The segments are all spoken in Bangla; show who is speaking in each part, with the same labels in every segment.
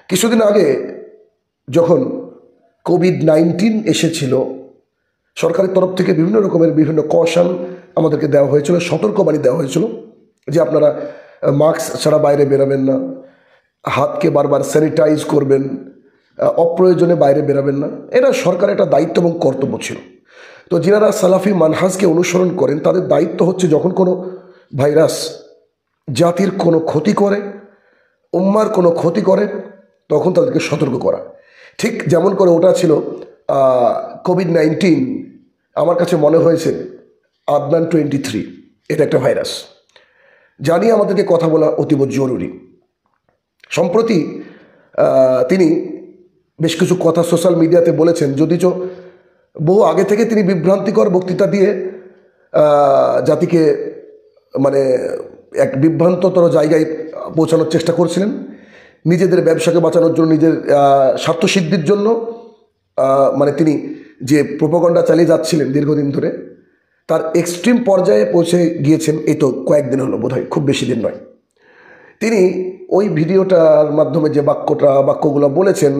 Speaker 1: কিছুদিন আগে যখন কোভিড-19 এসেছিল, সরকারের তরফ থেকে বিভিন্ন কশন আমাদেরকে দেওয়া হয়েছিল, সতর্কবাণী দেওয়া হয়েছিল যে আপনারা মাস্ক ছাড়া বাইরে বেরোবেন না, হাতকে বারবার স্যানিটাইজ করবেন, অপ্রয়োজনে বাইরে বেরোবেন না। এটা সরকারের একটা দায়িত্ব এবং কর্তব্য ছিল। তো যিনারা সালাফি মানহাজকে অনুসরণ করেন তাদের দায়িত্ব হচ্ছে যখন কোনো ভাইরাস জাতির কোনো ক্ষতি করে, উম্মার কোনো ক্ষতি করে, তখন তাদেরকে সতর্ক করা। ঠিক যেমন করে ওটা ছিল কোভিড-19, আমার কাছে মনে হয়েছে আদনান 23 এটা একটা ভাইরাস, জানি আমাদেরকে কথা বলা অতীব জরুরি। সম্প্রতি তিনি বেশ কিছু কথা সোশ্যাল মিডিয়াতে বলেছেন, যদিচ বহু আগে থেকে তিনি বিভ্রান্তিকর বক্তৃতা দিয়ে জাতিকে মানে এক বিভ্রান্ততর জায়গায় পৌঁছানোর চেষ্টা করছিলেন, নিজেদের ব্যবসাকে বাঁচানোর জন্য, নিজের স্বার্থসিদ্ধির জন্য মানে তিনি যে প্রোপাগান্ডা চালিয়ে যাচ্ছিলেন দীর্ঘদিন ধরে, তার এক্সট্রিম পর্যায়ে পৌঁছে গিয়েছেন এই তো কয়েকদিন হলো, বোধহয় খুব বেশি দিন নয়। তিনি ওই ভিডিওটার মাধ্যমে যে বাক্যগুলো বলেছেন,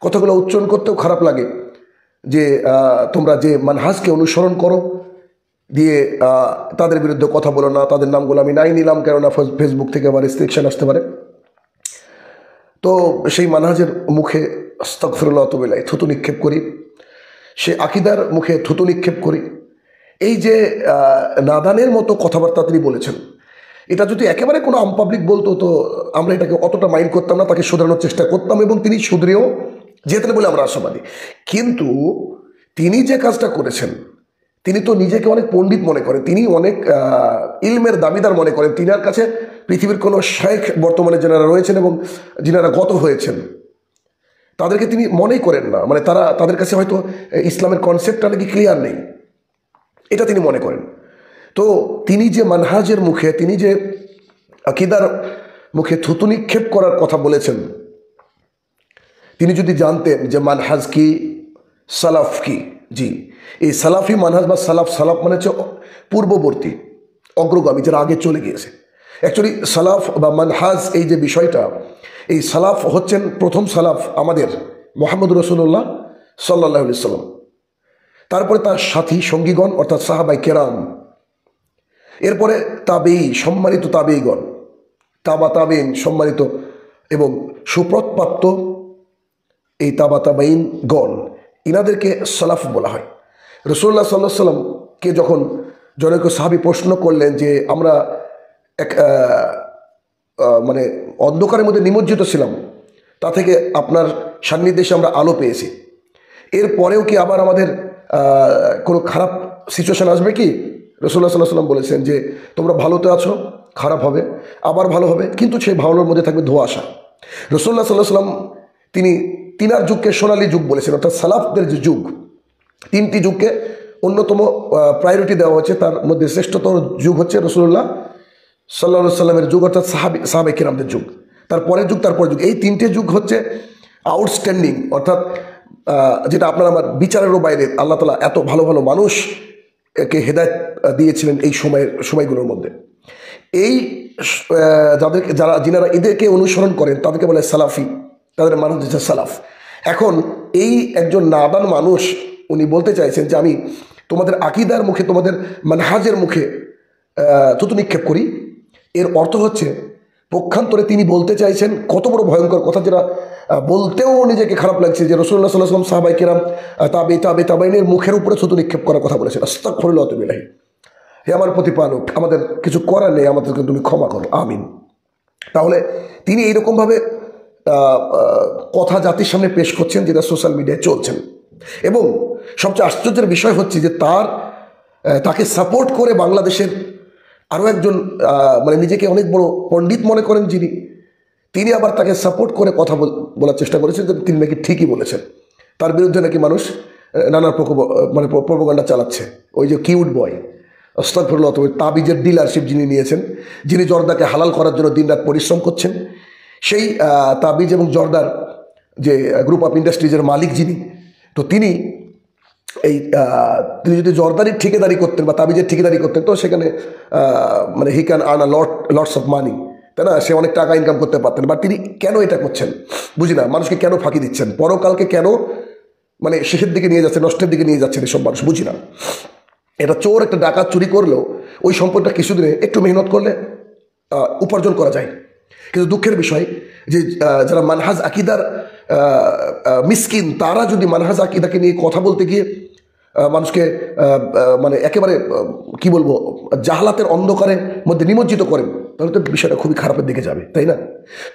Speaker 1: কথাগুলো উচ্চারণ করতেও খারাপ লাগে যে তোমরা যে মানহাজকে অনুসরণ করো দিয়ে তাদের বিরুদ্ধে কথা বলো না, তাদের নামগুলো আমি নাই নিলাম, কেননা ফেসবুক থেকে আবার রেস্ট্রিকশন আসতে পারে। তো সেই মানহাজের মুখে আস্তাগফিরুল্লাহ ওয়া আতুবু ইলাইহি থুতু নিক্ষেপ করি, সে আকিদার মুখে থুতু নিক্ষেপ করি। এই যে নাদানের মতো কথাবার্তা তিনি বলেছেন, এটা যদি একেবারে কোনো আমপাবলিক বলতো তো আমরা এটাকে অতটা মাইন্ড করতাম না, তাকে শুধরানোর চেষ্টা করতাম এবং তিনি শুধরেও যেতেন বলে আমরা আশাবাদী। কিন্তু তিনি যে কাজটা করেছেন, তিনি তো নিজেকে অনেক পণ্ডিত মনে করেন, তিনি অনেক ইলমের দাবিদার মনে করেন। তিনার কাছে পৃথিবীর কোনো শেখ বর্তমানে যারা রয়েছেন এবং যিনারা গত হয়েছেন তাদেরকে তিনি মনেই করেন না, মানে তাদের কাছে হয়তো ইসলামের কনসেপ্টটা নাকি ক্লিয়ার নেই, এটা তিনি মনে করেন। তো তিনি যে মানহাজের মুখে, তিনি যে আকিদার মুখে থুতু নিক্ষেপ করার কথা বলেছেন, তিনি যদি জানতেন যে মানহাজ কি, সালাফ কি, জি এই সালাফি মানহাজ বা সালাফ মানে হচ্ছে পূর্ববর্তী, অগ্রগামী, যারা আগে চলে গিয়েছে। অ্যাকচুয়ালি সালাফ বা মানহাজ এই যে বিষয়টা, এই সালাফ হচ্ছেন প্রথম সালাফ আমাদের মুহাম্মদ রাসূলুল্লাহ সাল্লাল্লাহু আলাইহি সাল্লাম, তারপরে তার সাথী সঙ্গীগণ অর্থাৎ সাহাবাই কেরাম, এরপরে তাবেঈ, সম্মানিত তাবেঈগণ, তাবেঈন সম্মানিত এবং সুপ্রৎপ্রাপ্ত এই তাবেঈন গণ, ইনাদেরকে সালাফ বলা হয়। রাসূলুল্লাহ সাল্লাল্লাহু আলাইহি সাল্লামকে যখন জনৈক সাহাবী প্রশ্ন করলেন যে আমরা এক মানে অন্ধকারের মধ্যে নিমজ্জিত ছিলাম, তা থেকে আপনার সান্নিধ্যে এসে আমরা আলো পেয়েছি, এরপরেও কি আবার আমাদের কোনো খারাপ সিচুয়েশন আসবে কি? রাসূলুল্লাহ সাল্লাল্লাহু আলাইহি সাল্লাম বলেছেন যে তোমরা ভালোতে আছো, খারাপ হবে, আবার ভালো হবে, কিন্তু সেই ভালোর মধ্যে থাকবে ধোঁয়াশা। রাসূলুল্লাহ সাল্লাল্লাহু আলাইহি সাল্লাম তিনি তিনার যুগকে সোনালী যুগ বলেছেন, অর্থাৎ সালাফদের যে যুগ, তিনটি যুগকে অন্যতম প্রায়োরিটি দেওয়া হচ্ছে, তার মধ্যে শ্রেষ্ঠতর যুগ হচ্ছে রাসূলুল্লাহ সাল্লাল্লাহু আলাইহি সাল্লামের যুগ, অর্থাৎ সাহাবায়ে কেরামদের যুগ, তারপরের যুগ, তারপরের যুগ। এই তিনটে যুগ হচ্ছে আউটস্ট্যান্ডিং, অর্থাৎ যেটা আপনার আমার বিচারেরও বাইরে। আল্লাহ তাআলা এত ভালো ভালো মানুষকে হেদায়েত দিয়েছিলেন এই সময়গুলোর মধ্যে। এই যিনারা এদেরকে অনুসরণ করেন তাদেরকে বলে সালাফি, তাদের মানুষ হচ্ছে সালাফ। এখন এই একজন নাদান মানুষ উনি বলতে চাইছেন যে আমি তোমাদের আকিদার মুখে, তোমাদের মানহাজের মুখে থুতু নিক্ষেপ করি। এর অর্থ হচ্ছে পক্ষান্তরে তিনি বলতে চাইছেন কত বড় ভয়ঙ্কর কথা, যেটা বলতেও নিজেকে খারাপ লাগছে, যে রাসূলুল্লাহ সাল্লাল্লাহু আলাইহি ওয়াসাল্লাম সাহাবায়ে কেরাম তাবেঈনের মুখের উপরে থুতু নিক্ষেপ করার কথা বলেছেন। আস্তাগফিরুল্লাহ ওয়া আতুবু ইলাইহি। হে আমার প্রতিপালক, আমাদের কিছু করার নেই, আমাদেরকে তুমি ক্ষমা করো, আমিন। তাহলে তিনি এইরকমভাবে কথা জাতির সামনে পেশ করছেন, যেটা সোশ্যাল মিডিয়ায় চলছেন। এবং সবচেয়ে আশ্চর্যের বিষয় হচ্ছে যে তাকে সাপোর্ট করে বাংলাদেশের আরও একজন মানে নিজেকে অনেক বড় পণ্ডিত মনে করেন তিনি আবার তাকে সাপোর্ট করে কথা বলার চেষ্টা করেছেন যে তিনি নাকি ঠিকই বলেছেন, তার বিরুদ্ধে নাকি মানুষ নানা মানে প্রোপাগান্ডা চালাচ্ছে। ওই যে কিউট বয়, আস্তাগফিরুল্লাহ, তাবিজের ডিলারশিপ যিনি নিয়েছেন, যিনি জর্দাকে হালাল করার জন্য দিনরাত পরিশ্রম করছেন, সেই তাবিজ এবং জর্দার যে গ্রুপ অফ ইন্ডাস্ট্রিজের মালিক যিনি, তো তিনি যদি জর্দারির ঠিকাদারি করতেন বা তাবিজের ঠিকাদারি করতেন, তো সেখানে মানে he can earn lots of money, তাই না? সে অনেক টাকা ইনকাম করতে পারতেন, বাট তিনি কেন এটা করছেন বুঝি না। মানুষকে কেন ফাঁকি দিচ্ছেন, পরকালকে কেন মানে শেষের দিকে নিয়ে যাচ্ছে, নষ্টের দিকে নিয়ে যাচ্ছেন এসব মানুষ বুঝি না। এটা চোর একটা ডাকাত চুরি করলেও ওই সম্পদটা কিছুদিনে একটু মেহনত করলে উপার্জন করা যায়। কিন্তু দুঃখের বিষয় যে যারা মানহাজ আকিদার মিসকিন, তারা যদি মানহাজ আকিদাকে নিয়ে কথা বলতে গিয়ে মানুষকে মানে একেবারে কি বলবো জাহালাতের অন্ধকারের মধ্যে নিমজ্জিত করেন, তাহলে তো বিষয়টা খুবই খারাপের দিকে যাবে, তাই না?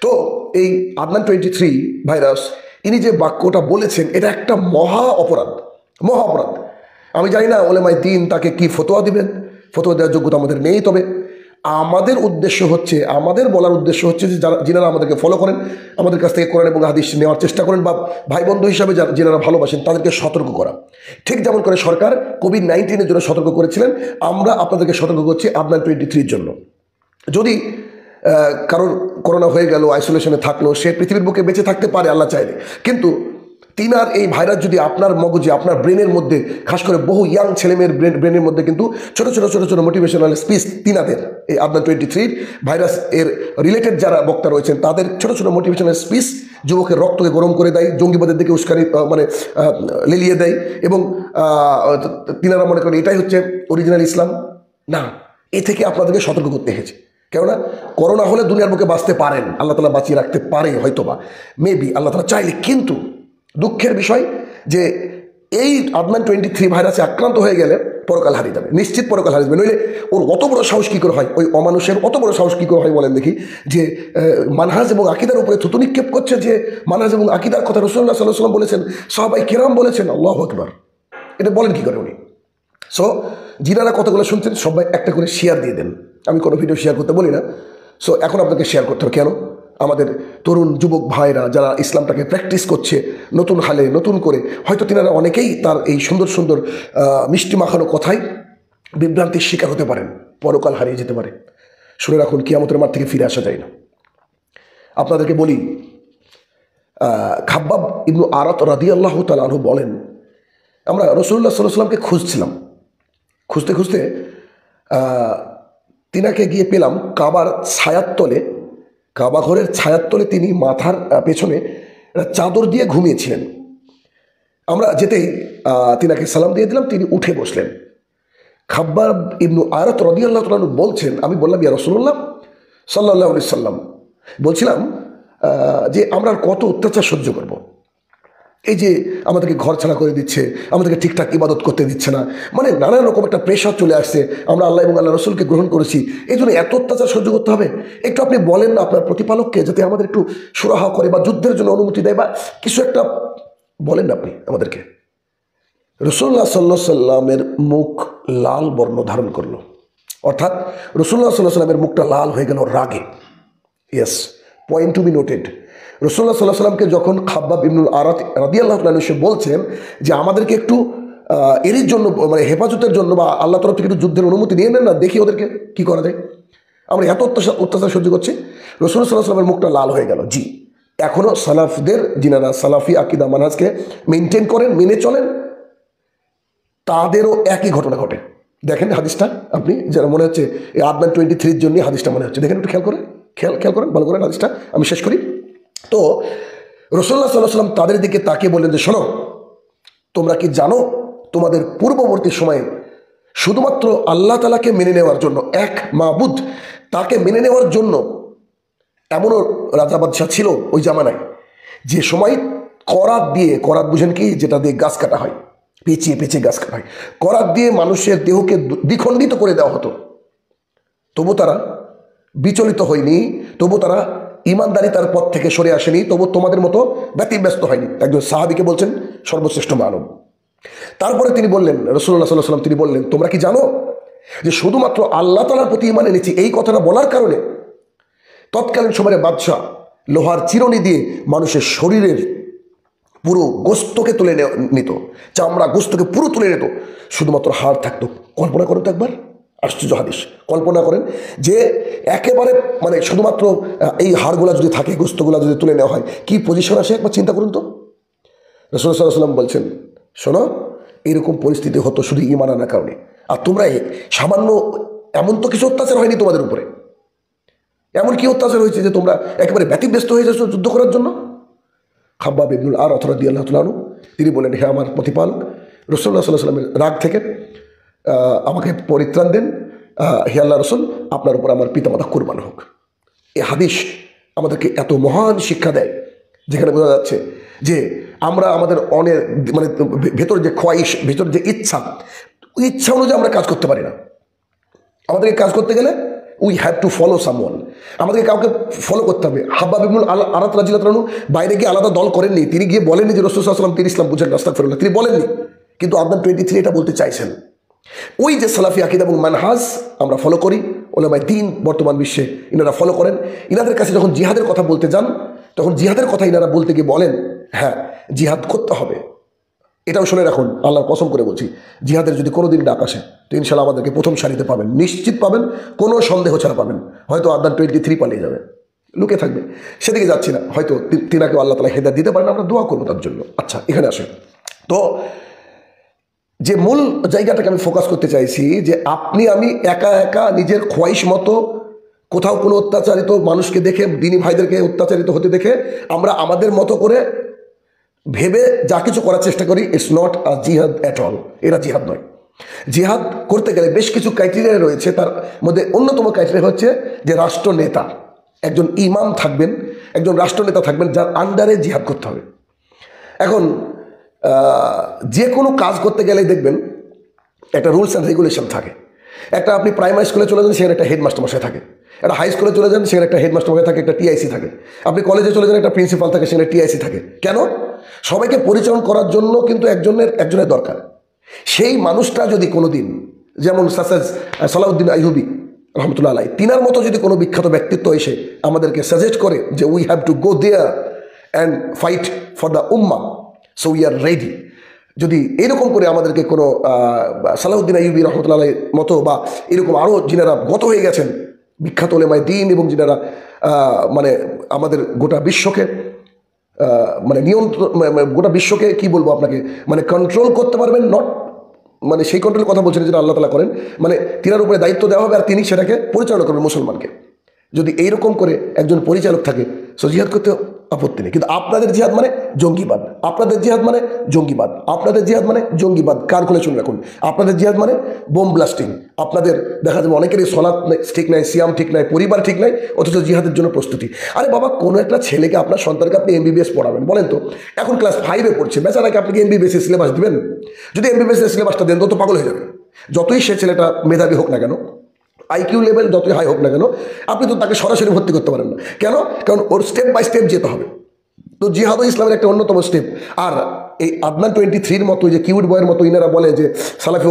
Speaker 1: তো এই আদনান 23 ভাইরাস ইনি যে বাক্যটা বলেছেন, এটা একটা মহা অপরাধ, মহা অপরাধ। আমি জানি না ওলেমায়ে দ্বীন তাকে কি ফতোয়া দিবেন, ফতোয়া দেওয়ার যোগ্যতা আমাদের নেই। তবে আমাদের উদ্দেশ্য হচ্ছে, আমাদের বলার উদ্দেশ্য হচ্ছে যে যিনারা আমাদেরকে ফলো করেন, আমাদের কাছ থেকে কোরআন এবং হাদিস নেওয়ার চেষ্টা করেন, বা ভাই বন্ধু হিসাবে যিনারা ভালোবাসেন, তাদেরকে সতর্ক করা। ঠিক যেমন করে সরকার কোভিড-19 জন্য সতর্ক করেছিলেন, আমরা আপনাদেরকে সতর্ক করছি আদনান 23 জন্য। যদি কারোর করোনা হয়ে গেল, আইসোলেশনে থাকলো, সে পৃথিবীর বুকে বেঁচে থাকতে পারে আল্লাহ চাইলে, কিন্তু তিনার এই ভাইরাস যদি আপনার মগজে, আপনার ব্রেনের মধ্যে, খাস করে বহু ইয়াং ছেলেমেয়ের ব্রেনের মধ্যে কিন্তু ছোটো ছোটো ছোটো ছোটো মোটিভেশনাল স্পিচ, তিনাদের এই আদনান 23 ভাইরাস এর রিলেটেড যারা বক্তা রয়েছেন, তাদের ছোটো ছোটো মোটিভেশনাল স্পিচ যুবকের রক্তকে গরম করে দেয়, জঙ্গিবাদের দিকে উস্কানি মানে লেলিয়ে দেয়, এবং তিনারা মনে করেন এটাই হচ্ছে অরিজিনাল ইসলাম। না, এ থেকে আপনাদেরকে সতর্ক করতে হয়েছে। কেননা করোনা হলে দুনিয়ার বুকে বাঁচতে পারেন, আল্লাহ তাআলা বাঁচিয়ে রাখতে পারে হয়তোবা, মেবি আল্লাহ তাআলা চাইলে। কিন্তু দুঃখের বিষয় যে এই আদনান 23 ভাইরাসে আক্রান্ত হয়ে গেলে পরকাল হারিয়ে যাবে, নিশ্চিত পরকাল হারিয়ে যাবে। নইলে ওর অত বড় সাহস কী করে হয়, ওই অমানুষের অত বড় সাহস কী করে হয় বলেন দেখি, যে মানহাজ এবং আকিদার উপরে থুতু নিক্ষেপ করছে, যে মানহাজ এবং আকিদার কথা রাসূলুল্লাহ সাল্লাল্লাহু আলাইহি ওয়াসাল্লাম বলেছেন, সাহাবায়ে কেরাম বলেছেন। আল্লাহু আকবার, এটা বলেন কী করে উনি? সো যিনারা কথাগুলো শুনছেন সবাই একটা করে শেয়ার দিয়ে দেন। আমি কোনো ভিডিও শেয়ার করতে বলি না, সো এখন আপনাকে শেয়ার করতে হবে। কেন? আমাদের তরুণ যুবক ভাইরা যারা ইসলামটাকে প্র্যাকটিস করছে নতুন হালে, নতুন করে, হয়তো তিনারা অনেকেই তার এই সুন্দর সুন্দর মিষ্টি মাখানো কথায় বিভ্রান্তির শিকার হতে পারেন, পরকাল হারিয়ে যেতে পারে। শুনে রাখুন, কিয়ামতের মাঠ থেকে ফিরে আসা যায় না। আপনাদেরকে বলি, খাব্বাব ইবনু আরাত রাদিয়াল্লাহু তাআলা আনহু বলেন, আমরা রাসূলুল্লাহ সাল্লাল্লাহু আলাইহি ওয়াসাল্লামকে খুঁজছিলাম, খুঁজতে খুঁজতে তিনাকে গিয়ে পেলাম কাবার ছায়ার তলে, কাবা ঘরের ছায়ার তলে তিনি মাথার পেছনে চাদর দিয়ে ঘুমিয়েছিলেন। আমরা যেতেই তিনাকে সালাম দিয়ে দিলাম, তিনি উঠে বসলেন। খাব্বাব ইবনু আরাত রাদিয়াল্লাহু তাআলা আনহু বলছেন, আমি বললাম, ইয়া রাসূলুল্লাহ সাল্লাল্লাহু আলাইহি সাল্লাম, বলছিলাম যে আমরা কত অত্যাচার সহ্য করব, এই যে আমাদেরকে ঘর ছাড়া করে দিচ্ছে, আমাদেরকে ঠিকঠাক ইবাদত করতে দিচ্ছে না, মানে নানান রকম একটা প্রেশার চলে আসছে। আমরা আল্লাহ এবং আল্লাহ রসুলকে গ্রহণ করেছি, এই জন্য এত অত্যাচার সহ্য করতে হবে। একটু আপনি বলেন না আপনার প্রতিপালককে, যাতে আমাদের একটু সুরাহা করে বা যুদ্ধের জন্য অনুমতি দেয়, বা কিছু একটা বলেন না আপনি আমাদেরকে। রাসূলুল্লাহ সাল্লাল্লাহু আলাইহি সাল্লামের মুখ লাল বর্ণ ধারণ করলো, অর্থাৎ রাসূলুল্লাহ সাল্লাল্লাহু আলাইহি সাল্লামের মুখটা লাল হয়ে গেল রাগে। Yes, point to be noted. রাসূলুল্লাহ সাল্লাল্লাহু আলাইহি সাল্লামকে যখন খাব্বাব ইবনুল আরাত রাদিয়াল্লাহু তাআলা আনহু বলছেন যে আমাদেরকে একটু এর জন্য, মানে হেফাজতের জন্য বা আল্লাহ তরফ থেকে একটু যুদ্ধের অনুমতি নিয়ে নেন না, দেখি ওদেরকে কি করা যায়, আমরা এত অত্যাচার সহ্য করছি। রাসূলুল্লাহ সাল্লাল্লাহু আলাইহি সাল্লামের মুখটা লাল হয়ে গেল। জি, এখনও সালাফদের, যিনারা সালাফি আকিদা মানহাজকে মেনটেন করেন, মেনে চলেন, তাদেরও একই ঘটনা ঘটে। দেখেন হাদিসটা, আপনি যারা মনে হচ্ছে এই আদনান 23 জন্যই হাদিসটা মনে হচ্ছে, দেখেন একটু খেয়াল করেন ভালো করেন হাদিসটা, আমি শেষ করি। তো রাসূলুল্লাহ সাল্লাল্লাহু আলাইহি ওয়াসাল্লাম তাদের দিকে তাকিয়ে বললেন যে, শোনো, তোমরা কি জানো তোমাদের পূর্ববর্তী সময়ে শুধুমাত্র আল্লাহ তাআলাকে মেনে নেওয়ার জন্য, এক মাবুদ, তাকে মেনে নেওয়ার জন্য এমনও রাজা বাদশাহ ছিল ওই জামানায়, যে সময় করাত দিয়ে, করাত বুঝেন কি, যেটা দিয়ে গাছ কাটা হয়, পেঁচিয়ে পেঁচিয়ে গাছ কাটা হয়, করাত দিয়ে মানুষের দেহকে দ্বিখণ্ডিত করে দেওয়া হতো। তবু তারা বিচলিত হয়নি, তবু তারা ইমানদারিতার পথ থেকে সরে আসেনি, তবু তোমাদের মতো ব্যতিব্যস্ত হয়নি। একজন সাহাবীকে বলছেন সর্বশ্রেষ্ঠ মানব। তারপরে তিনি বললেন, রাসূলুল্লাহ সাল্লাল্লাহু আলাইহি ওয়াসাল্লাম তিনি বললেন, তোমরা কি জানো যে শুধুমাত্র আল্লাহ তাআলার প্রতি ঈমান এনেছি, এই কথাটা বলার কারণে তৎকালীন সময়ের বাদশাহ লোহার চিরুনি দিয়ে মানুষের শরীরের পুরো গোস্তকে তুলে নিত, চামড়া গোস্তকে পুরো তুলে নিত, শুধুমাত্র হাড় থাকতো। কল্পনা করুন তো একবার, আশ্চর্য হাদিস। কল্পনা করেন যে একেবারে মানে শুধুমাত্র এই হাড়গুলা যদি থাকে, গোস্তগুলা যদি তুলে নেওয়া হয়, কি পজিশন আসে একবার চিন্তা করুন তো। রাসূলুল্লাহ সাল্লাল্লাহু আলাইহি ওয়াসাল্লাম বলছেন, শোনো, এরকম পরিস্থিতি হতো শুধু ঈমান আনার কারণে। আর তোমরা সামান্য, এমন তো কিছু অত্যাচার হয়নি তোমাদের উপরে, এমন কি অত্যাচার হয়েছে যে তোমরা একেবারে ব্যতিব্যস্ত হয়ে যাচ্ছ যুদ্ধ করার জন্য? খাব্বাব ইবনুল আরাত রাদিয়াল্লাহু তাআলা আনহু তিনি বলেন, হে আমার প্রতিপালক, রাসূলুল্লাহ সাল্লাল্লাহু আলাইহি ওয়াসাল্লামের রাগ থেকে আমাকে পরিত্রাণ দেন। হে আল্লাহ রাসূল, আপনার উপর আমার পিতামাতা কুরবান হোক। এই হাদিস আমাদেরকে এত মহান শিক্ষা দেয়, যেখানে বোঝা যাচ্ছে যে আমরা আমাদের অনেক মানে ভেতর যে খোয়াইশ, ভেতর যে ইচ্ছা অনুযায়ী আমরা কাজ করতে পারি না। আমাদেরকে কাজ করতে গেলে we have to follow someone, আমাদেরকে কাউকে ফলো করতে হবে। খাব্বাব ইবনুল আরাত রাদিয়াল্লাহু আনহু বাইরে গিয়ে আলাদা দল করেননি, তিনি গিয়ে বলেননি যে রাসূল সাল্লাল্লাহু আলাইহি ওয়াসাল্লাম তিনি ইসলাম বুঝেন, আস্তাগফিরুল্লাহ, তিনি বলেননি। কিন্তু আদনান 23 এটা বলতে চাইছেন। ওই যে সালাফি আকীদা এবং মানহাজ আমরা ফলো করি, উলামায়ে দ্বীন বর্তমান বিশ্বে ইনারা ফলো করেন। ইনাদের কাছে যখন জিহাদের কথা বলতে যান, তখন জিহাদের কথা ইনারা বলতে গিয়ে বলেন, হ্যাঁ জিহাদ করতে হবে। এটাও শুনে রাখুন, আল্লাহর কসম করে বলছি, জিহাদের যদি কোনো দিন ডাক আসে তো ইনশাআল্লাহ আমাদেরকে প্রথম সারিতে পাবেন, নিশ্চিত পাবেন, কোনো সন্দেহ ছাড়া পাবেন। হয়তো আদনান 23 পালিয়ে যাবে, লুকে থাকবে, সেদিকে যাচ্ছি না, হয়তো তিনাকেও আল্লাহ তাআলা হেদায়েত দিতে পারেন, আমরা দোয়া করবো তার জন্য। আচ্ছা, এখানে আসে তো যে মূল জায়গাটাকে আমি ফোকাস করতে চাইছি, যে আপনি আমি একা একা নিজের খোয়াইশ মতো কোথাও কোনো অত্যাচারিত মানুষকে দেখে, দিনী ভাইদেরকে অত্যাচারিত হতে দেখে আমরা আমাদের মতো করে ভেবে যা কিছু করার চেষ্টা করি, ইটস নট আ জিহাদ অ্যাট অল। এরা জিহাদ নয়। জিহাদ করতে গেলে বেশ কিছু ক্রাইটেরিয়া রয়েছে, তার মধ্যে অন্যতম ক্রাইটেরিয়া হচ্ছে যে রাষ্ট্রনেতা, একজন ইমাম থাকবেন, একজন রাষ্ট্রনেতা থাকবেন, যার আন্ডারে জিহাদ করতে হবে। এখন যে কোনো কাজ করতে গেলে দেখবেন একটা রুলস অ্যান্ড রেগুলেশন থাকে। একটা আপনি প্রাইমারি স্কুলে চলে যান, সেখানে একটা হেডমাস্টার মশাই থাকে। একটা হাই স্কুলে চলে যান, সেখানে একটা হেডমাস্টার মশাই থাকে, একটা টিআইসি থাকে। আপনি কলেজে চলে যান, একটা প্রিন্সিপাল থাকে, সেখানে টিআইসি থাকে। কেন? সবাইকে পরিচালনা করার জন্য কিন্তু একজনের দরকার। সেই মানুষটা যদি কোনো দিন, যেমন সাসেজ সালাউদ্দিন আইয়ুবী রহমতুল্লাহ আলাইহি, তিনার মতো যদি কোনো বিখ্যাত ব্যক্তিত্ব এসে আমাদেরকে সাজেস্ট করে যে we have to go there and fight for the উম্মাহ, সো উই আর রেডি, যদি এরকম করে আমাদেরকে কোনো সালাউদ্দিন আইয়ুবী রহমতুল্লাহ আলাইহির মতো বা এরকম আরও যিনারা গত হয়ে গেছেন বিখ্যাত উলেমায়ে দ্বীন, এবং যিনারা মানে আমাদের গোটা বিশ্বকে মানে নিয়ন্ত্রণ, গোটা বিশ্বকে কি বলবো আপনাকে, মানে কন্ট্রোল করতে পারবেন, নট মানে সেই কন্ট্রোলের কথা বলছেন যেটা আল্লাহ তাআলা করেন, মানে তিনার উপরে দায়িত্ব দেওয়া হবে আর তিনি সেটাকে পরিচালনা করবেন মুসলমানকে। যদি এইরকম করে একজন পরিচালক থাকে, সো জিহাদ করতে আপত্তি নেই। কিন্তু আপনাদের জিহাদ মানে জঙ্গিবাদ, আপনাদের জিহাদ মানে জঙ্গিবাদ, আপনাদের জিহাদ মানে জঙ্গিবাদ। কার খুলে শুনে রাখুন, আপনাদের জিহাদ মানে বোম ব্লাস্টিং। আপনাদের দেখা যাবে অনেকেরই সলাৎ ঠিক নাই, সিয়াম ঠিক নাই, পরিবার ঠিক নাই, অথচ জিহাদের জন্য প্রস্তুতি। আরে বাবা, কোনো একটা ছেলেকে, আপনার সন্তানকে আপনি এমবিবিএস পড়াবেন, বলেন তো, এখন ক্লাস 5-এ পড়ছে, বেচারাকে আপনি কি এমবিবিএস সিলেবাস দিবেন? যদি এমবিবিএস সিলেবাসটা দেন তো পাগল হয়ে যাবে। যতই সে ছেলেটা মেধাবী হোক না কেন, আইকিউ লেভেল যতই হাই হোক না কেন, আপনি তো তাকে সরাসরি ভর্তি করতে পারেন না। কেন? কারণ ওর স্টেপ বাই স্টেপ যেতে হবে। তো জিহাদ ইসলামের একটা অন্যতম স্টেপ। আর এই আদনান 23-র মতো, যে কিউট বয়ের মতো ইনারা বলে যে সালাফি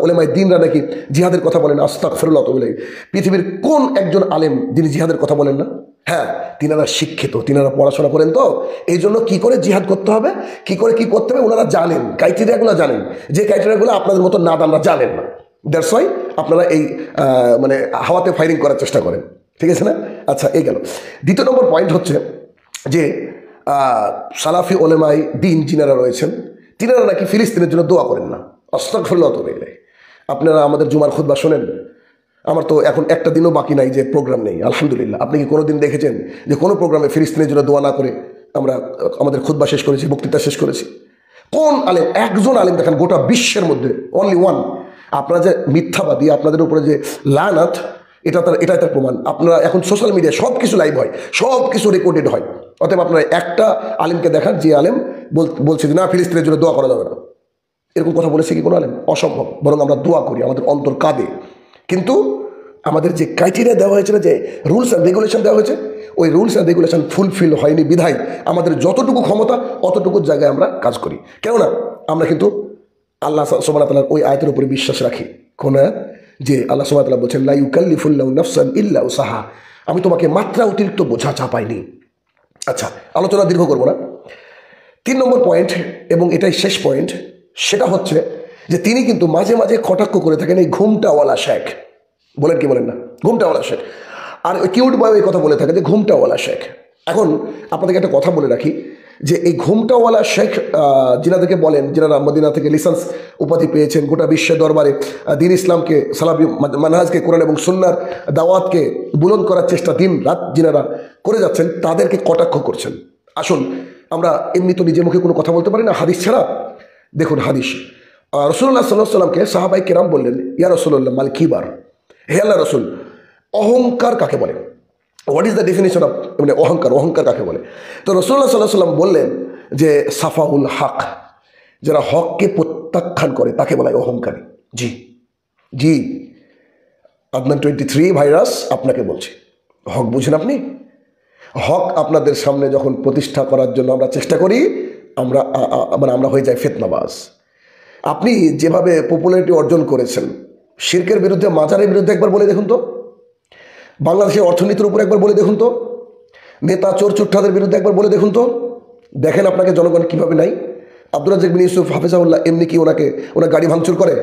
Speaker 1: উলেমায়ে দ্বীনরা নাকি জিহাদের কথা বলেন, আস্তাগফিরুল্লাহ, বলে পৃথিবীর কোন একজন আলেম যিনি জিহাদের কথা বলেন না? হ্যাঁ, তিনারা শিক্ষিত, তিনারা পড়াশোনা করেন, তো এই জন্য কী করে জিহাদ করতে হবে, কী করে কী করতে হবে ওনারা জানেন, ক্রাইটেরিয়াগুলো জানেন, যে ক্রাইটেরিয়াগুলো আপনাদের মতো নাদানরা জানেন না। দ্যাটস ওয়াই আপনারা এই মানে হাওয়াতে ফায়ারিং করার চেষ্টা করেন, ঠিক আছে না? আচ্ছা, এই গেল। দ্বিতীয় নম্বর পয়েন্ট হচ্ছে যে সালাফি উলেমায়ে দ্বীন যিনারা রয়েছেন, তিনারা নাকি ফিলিস্তিনের জন্য দোয়া করেন না। আস্তাগফিরুল্লাহ। আপনারা আমাদের জুমার খুতবা শোনেন, আমার তো এখন একটা দিনও বাকি নাই যে প্রোগ্রাম নেই, আলহামদুলিল্লাহ। আপনি কি কোনো দিন দেখেছেন যে কোনো প্রোগ্রামে ফিলিস্তিনের জন্য দোয়া না করে আমরা আমাদের খুতবা শেষ করেছি, বক্তৃতা শেষ করেছি? কোন আলেম, একজন আলেম দেখান গোটা বিশ্বের মধ্যে, অনলি ওয়ান। আপনারা যে মিথ্যাবাদী, আপনাদের উপরে যে লানাত, এটাই তার প্রমাণ। আপনারা এখন সোশ্যাল মিডিয়ায় সব কিছু লাইভ হয়, সব কিছু রেকর্ডেড হয়। অতএব আপনারা একটা আলেমকে দেখান যে আলেম বলছে যে না, ফিলিস্তিনের জন্য দোয়া করা যাবে না। এরকম কথা বলেছে কি কোনো আলেম? অসম্ভব। বরং আমরা দোয়া করি, আমাদের অন্তর কাঁদে। কিন্তু আমাদের যে ক্রাইটেরিয়া দেওয়া হয়েছিল, যে রুলস অ্যান্ড রেগুলেশন দেওয়া হয়েছে, ওই রুলস অ্যান্ড রেগুলেশন ফুলফিল হয়নি বিধায় আমাদের যতটুকু ক্ষমতা অতটুকু জায়গায় আমরা কাজ করি। কেননা আমরা কিন্তু আল্লাহ সুবহানাহু ওয়া তাআলার ওই আয়াতের উপরে বিশ্বাস রাখি। কোন আয়াত? যে আল্লাহ সুবহানাহু ওয়া তাআলা বলছেন, লা ইউকাল্লিফুল্লাহু নাফসান ইল্লা উসাহা, আমি তোমাকে মাত্রা অতিরিক্ত বোঝা চাপাইনি। আচ্ছা, আলোচনা দীর্ঘ করবো না। 3 নম্বর পয়েন্ট, এবং এটাই শেষ পয়েন্ট, সেটা হচ্ছে যে তিনি কিন্তু মাঝে মাঝে কটাক্ষ করে থাকেন এই ঘুমটাওয়ালা শেখ। বলেন কি বলেন না? ঘুমটাওয়ালা শেখ। আর ওই কিউট বয় এই কথা বলে থাকে যে ঘুমটাওয়ালা শেখ। এখন আপনাদেরকে একটা কথা বলে রাখি, যে এই ঘুমটাওয়ালা শেখ যিনাদেরকে বলেন, যিনারা মদিনা থেকে লিসেন্স উপাধি পেয়েছেন, গোটা বিশ্বের দরবারে দিন ইসলামকে, সালাফি মানহাজকে, কোরআন এবং সুন্নাহর দাওয়াতকে বুলন্দ করার চেষ্টা দিন রাত যিনারা করে যাচ্ছেন, তাদেরকে কটাক্ষ করছেন। আসুন, আমরা এমনি তো নিজের মুখে কোনো কথা বলতে পারি না হাদিস ছাড়া। দেখুন হাদিস, রসুল্লাহ সাল্লাল্লাহু আলাইহি সাল্লামকে সাহাবায়ে কেরাম বললেন, ইয়া রাসূলুল্লাহ মাল কিবার, হে আল্লাহ রসুল, অহংকার কাকে বলে? What is the definition of, মানে অহংকার, অহংকার কাকে বলে? তো রাসূলুল্লাহ সাল্লাল্লাহু আলাইহি সাল্লাম বললেন যে সাফাউল হক, যারা হককে প্রত্যাখ্যান করে তাকে বলা হয় অহংকারী। জি জি, আদনান 23 ভাইরাস আপনাকে বলছে, হক বুঝেন আপনি? হক আপনাদের সামনে যখন প্রতিষ্ঠা করার জন্য আমরা চেষ্টা করি, আমরা হয়ে যাই ফিতনাবাজ। আপনি যেভাবে পপুলারিটি অর্জন করেছেন, শিরকের বিরুদ্ধে, মাজারের বিরুদ্ধে একবার বলে দেখুন তো, বাংলাদেশের অর্থনীতির উপর একবার বলে দেখুন তো, নেতা চোর চুট্টাদের বিরুদ্ধে একবার বলে দেখুন তো, দেখেন আপনাকে জনগণ কীভাবে নাই। আব্দুর রাজ্জাক বিন ইউসুফ হাফিজাহুল্লাহ এমনি কি ওনার গাড়ি ভাঙচুর করে?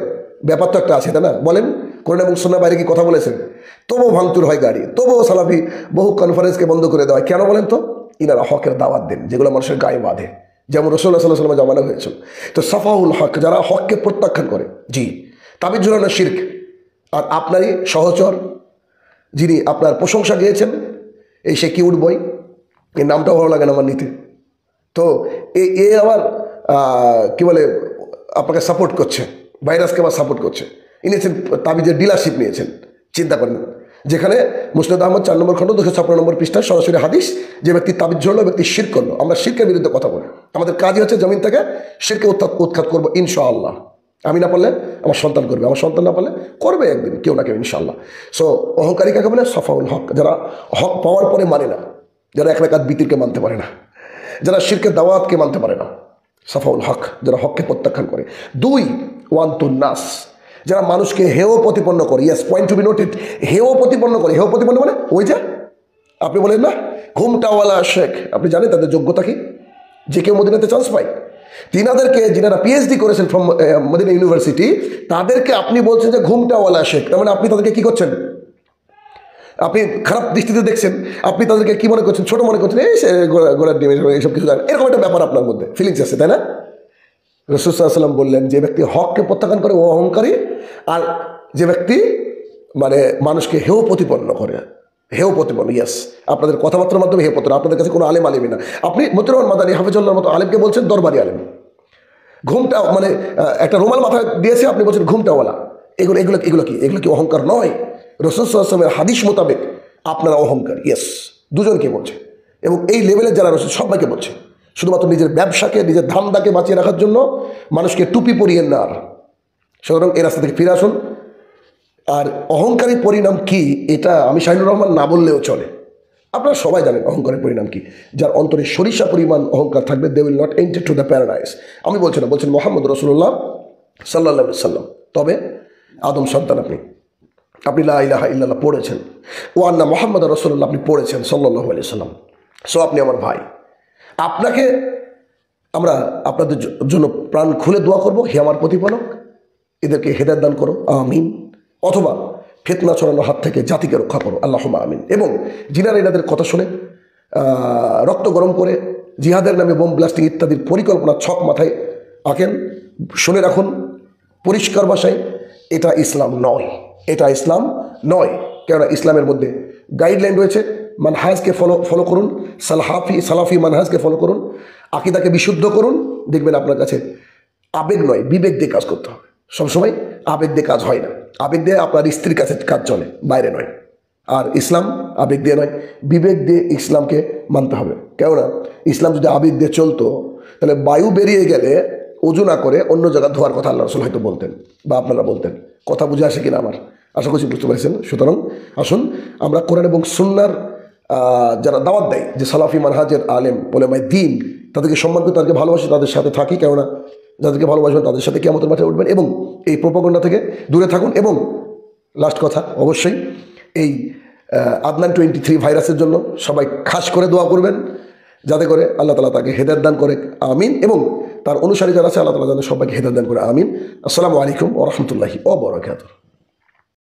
Speaker 1: ব্যাপার তো একটা আছে, তাই না? বলেন, কোরআন এবং সুন্নাহর বাইরে কি কথা বলেছেন? তবুও ভাঙচুর হয় গাড়ি, তবুও সালাফি বহু কনফারেন্সকে বন্ধ করে দেওয়া হয়। কেন বলেন তো? ইনারা হকের দাওয়াত দেন, যেগুলো মানুষের গায়ে বাঁধে, যেমন রাসূলুল্লাহ সাল্লাল্লাহু আলাইহি ওয়াসাল্লাম জামানা হয়েছিল। তো সাফাউল হক, যারা হককে প্রত্যাখ্যান করে, জি, তাবিজ ঝুলানো শিরক। আর আপনারই সহচর যিনি আপনার প্রশংসা গেয়েছেন, এই সে কিউট বই, এই নামটাও ভালো লাগে না আমার নিতে। তো এ আবার কি বলে, আপনাকে সাপোর্ট করছে, ভাইরাসকে আবার সাপোর্ট করছে। নিয়েছেন তাবিজের ডিলারশিপ নিয়েছেন, চিন্তা করেন। যেখানে মুসনাদ আহমদ 4 নম্বর খণ্ড 256 নম্বর পৃষ্ঠায় সরাসরি হাদিস, যে ব্যক্তি তাবিজ ঝরলো, ব্যক্তি শিরক করলো। আমরা শিরকের বিরুদ্ধে কথা বলি, আমাদের কাজই হচ্ছে জমিন থেকে শিরকে উৎখাত করবো ইনশাআল্লাহ। আমি না পারলে আমার সন্তান করবে, আমার সন্তান না পারলে করবে একদিন, কেউ না কেউ ইনশাআল্লাহ। সো অহংকারী কাকে বলে? সাফাউল হক, যারা হক পাওয়ার পরে মানে না, যারা এক রাকাত বিতিরকে মানতে পারে না, যারা শিরকের দাওয়াতকে মানতে পারে না, সাফাউল হক, যারা হককে প্রত্যাখ্যান করে। 2, ওয়ান্তুন নাস, যারা মানুষকে হেয় প্রতিপন্ন করে। Yes, point to be noted, হেয় প্রতিপন্ন করে। হেয় প্রতিপন্ন মানে ওই যে আপনি বলেন না ঘুমটাওয়ালা শেখ, আপনি জানেন তাদের যোগ্যতা কি? যে কেউ মদিনাতে চান্স পায়, তিনাদেরকে, যিনারা পিএইচডি করেছেন ফ্রম মদিনা ইউনিভার্সিটি, তাদেরকে আপনি বলছেন যে ঘুমটাওয়ালা শেখ। তার মানে আপনি তাদেরকে কি করছেন? আপনি খারাপ দৃষ্টিতে দেখছেন, আপনি তাদেরকে কি মনে করছেন? ছোট মনে করছেন, এই গোড়ার ডিম, এইসব কিছু জানেন, এরকম একটা ব্যাপার আপনার মধ্যে ফিলিংস আছে, তাই না? রাসূল সাল্লাল্লাহু আলাইহি ওয়াসাল্লাম বললেন, যে ব্যক্তি হককে প্রত্যাখ্যান করে ও অহংকারী, আর যে ব্যক্তি মানে মানুষকে হেয় প্রতিপন্ন করে, হেয় প্রতিপন্ন। ইয়েস, আপনাদের কথাবার্তার মাধ্যমে হেয় প্রতিপন্ন। আপনাদের কাছে কোনো আলেমই না, আপনি মতিউর রহমান মাদানী হাফিজুল্লাহর মতো আলেমকে বলছেন দরবারি আলেম। ঘুমটা মানে একটা রুমাল মাথায় দিয়েছে, আপনি বলছেন ঘুমটাওয়ালা। এগুলো কি অহংকার নয়? রাসূল সাল্লাল্লাহু আলাইহি ওয়াসাল্লামের হাদিস মোতাবেক আপনারা অহংকার। ইয়েস, দুজনকে বলছে, এবং এই লেভেলের যারা রয়েছে সবাইকে বলছে। শুধুমাত্র নিজের ব্যবসাকে, নিজের ধান্দাকে বাঁচিয়ে রাখার জন্য মানুষকে টুপি পরিয়ে না। আর সুতরাং এই রাস্তা থেকে ফিরে আসুন। আর অহংকারী পরিণাম কি, এটা আমি শাহিনুর রহমান না বললেও চলে, আপনারা সবাই জানেন অহংকারের পরিণাম কি। যার অন্তরে সরিষা পরিমাণ অহংকার থাকবে, they will not enter to the paradise. আমি বলছি না, বলছেন মুহাম্মদ রাসূলুল্লাহ সাল্লাল্লাহু আলাইহি ওয়াসাল্লাম। তবে আদম সন্তান আপনি লা ইলাহা ইল্লাল্লাহ পড়েছেন, ও আন্না মুহাম্মদ রাসূলুল্লাহ আপনি পড়েছেন সাল্লাল্লাহু আলাইহি ওয়াসাল্লাম। সো আপনি আমার ভাই, আপনাকে আমরা আপনাদের জন্য প্রাণ খুলে দোয়া করবো, হে আমার প্রতিপালক, এদেরকে হেদায়েত দান করো, আমিন। অথবা ফিতনা ছড়ানোর হাত থেকে জাতিকে রক্ষা করো, আল্লাহুম্মা আমিন। এবং যিনারা এনাদের কথা শুনে রক্ত গরম করে জিহাদের নামে বোম ব্লাস্টিং ইত্যাদির পরিকল্পনা ছক মাথায় আঁকেন, শুনে রাখুন পরিষ্কার ভাষায়, এটা ইসলাম নয়, এটা ইসলাম নয়। কেননা ইসলামের মধ্যে গাইডলাইন রয়েছে, মানহাজকে ফলো করুন, সালাফি মানহাজকে ফলো করুন, আকীদাকে বিশুদ্ধ করুন। দেখবেন আপনার কাছে আবেগ নয়, বিবেক দিয়ে কাজ করতে হবে। সবসময় আবেগ দিয়ে কাজ হয় না, আবেগ দিয়ে আপনার স্ত্রীর কাছে কাজ চলে, বাইরে নয়। আর ইসলাম আবেগ দিয়ে নয়, বিবেক দিয়ে ইসলামকে মানতে হবে। কেননা ইসলাম যদি আবেগ দিয়ে চলতো, তাহলে বায়ু বেরিয়ে গেলে ওযু না করে অন্য জায়গায় ধোয়ার কথা আল্লাহ রাসূল হয়তো বলতেন, বা আপনারা বলতেন। কথা বুঝে আসে কিনা আমার, আশা করছি বুঝতে পেরেছেন। সুতরাং আসুন আমরা কোরআন এবং সুন্নাহর যারা দাওয়াত দেয়, যে সালাফি মানহাজের আলেম উলামায়ে দ্বীন, তাদেরকে সম্মান করে, তাদেরকে ভালোবাসি, তাদের সাথে থাকি। কেননা যাদেরকে ভালোবাসবেন তাদের সাথে কিয়ামতের মাঠে উঠবেন, এবং এই প্রোপাগান্ডা থেকে দূরে থাকুন। এবং লাস্ট কথা, অবশ্যই এই আদনান 23 ভাইরাসের জন্য সবাই খাস করে দোয়া করবেন, যাতে করে আল্লাহ তাআলা তাকে হেদায়েত দান করে, আমিন। এবং তার অনুসারী যারা আছে, আল্লাহ তাআলা যেন সবাইকে হেদায়েত দান করে, আমিন। আসসালামু আলাইকুম ওয়া রাহমাতুল্লাহি ওয়া বারাকাতুহু।